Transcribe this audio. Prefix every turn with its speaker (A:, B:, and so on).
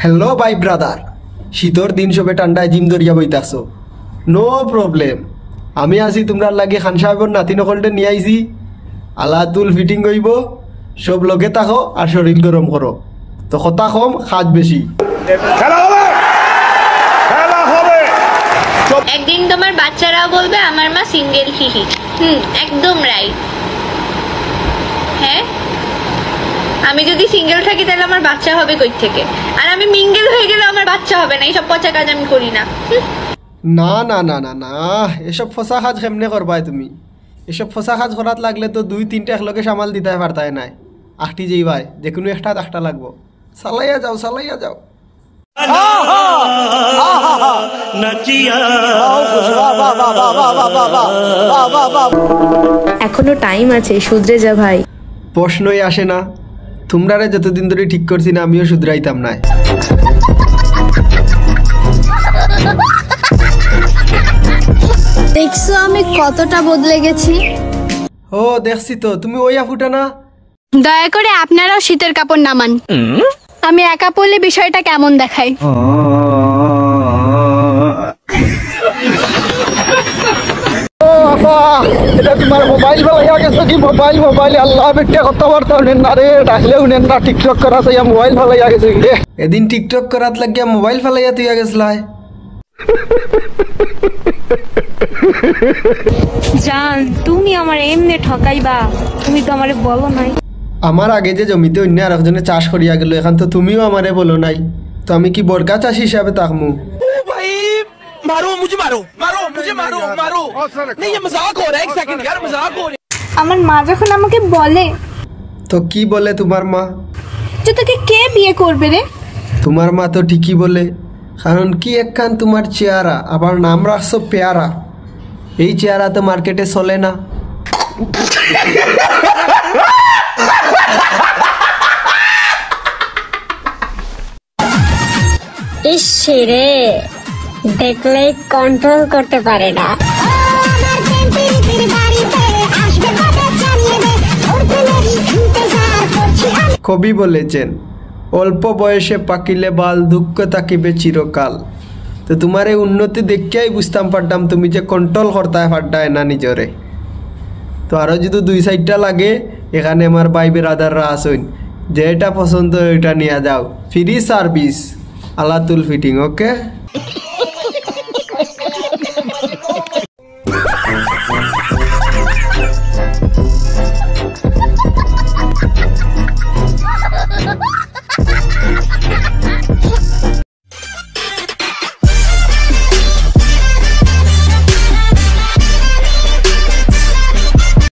A: Hello bye brother, শীতর দিন সবে ঠান্ডায় জিম দরিয়া বইতাছো, নো প্রবলেম। আমি আছি তোমরা লাগে খান সাহেবর নাতি নকলটে নিয়ে আইছি। আলাতুল ফিটিং হইব, সব লগে থাকো আর শরীর গরম করো। তো কথা কম, কাজ বেশি।
B: একদিন তোমার বাচ্চারাও বলবে আমার মা সিঙ্গেল হিহি। একদম রাইট। হ্যাঁ, আমি যদি সিঙ্গেল থাকি তাহলে আমার বাচ্চা হবে কই থেকে? আর আমি মিঙ্গেল হয়ে গেলে আমার বাচ্চা হবে না। এইসব পচা কাজ আমি করি না।
A: না না না না না, এসব ফসা কাজ কেমনে করবাই তুমি? এসব ফসা কাজ করাত লাগলে তো 2-3টা একলগে সামাল দিতে পারতাই নাই। আটটি যাইবাই, যে কোনো একটা লাগবো। চালাইয়া যাও, চালাইয়া যাও।
C: এখনো টাইম আছে, শুধরে যা ভাই।
A: প্রশ্নই আসে না। তোমরারে যতদিন ধরে ঠিক করছি না, আমিও শুধরাইতাম না।
D: দেখছো আমি কতটা বদলে গেছি?
A: ও দেখছি তো, তুমি ওই আফুটা না?
D: দয়া করে আপনারাও শীতের কাপড় নামান। আমি একা পড়লে বিষয়টা কেমন দেখায়।
A: এটা তোমার মোবাইল ভালাইয়া গেছে কি? মোবাইল আল্লাহ বেটা কথা বার্তা উনেন না রে, ডাকলে উনেন না। টিকটক করা তাইয়া মোবাইল ভালাইয়া গেছে কি রে? এদিন টিকটক করাত লাগিয়া মোবাইল ফালাইয়া তুইয়া গেছলাই।
C: জান, তুমি আমার এমনি ঠকাইবা? তুমি তো আমারে বলো নাই।
A: আমার আগে যে জমিতে অন্য আরেকজনে চাষ করিয়া গেল, এখন তো তুমিও আমারে বলো নাই। তো আমি কি বরকা চাষি হিসাবে তাকমু?
D: আমার মা যখন আমাকে বলে,
A: তো কি বলে তোমার মা?
D: যে তোকে কে বিয়ে করবে রে?
A: তোমার মা তো ঠিকই বলে, কারণ কি একখান তোমার চেহারা, আবার নাম রাখছো পেয়ারা। এই চেহারা তো মার্কেটে চলে না।
E: ইসরে দেখলে কন্ট্রোল করতে পারে না।
A: কবি বলেছেন, অল্প বয়সে পাকিলে বাল, দুঃখ থাকিবে চিরকাল। তো তোমার এই উন্নতি দেখিয়াই বুঝতাম পারতাম তুমি যে কন্ট্রোল করতে পারতায় না নিজরে। তো আরও যদি 2-4টা লাগে, এখানে আমার ভাই বেরাদাররা আসুন, যেটা পছন্দ ওইটা নিয়ে যাও। ফ্রি সার্ভিস, আলাতুল ফিটিং। ওকে।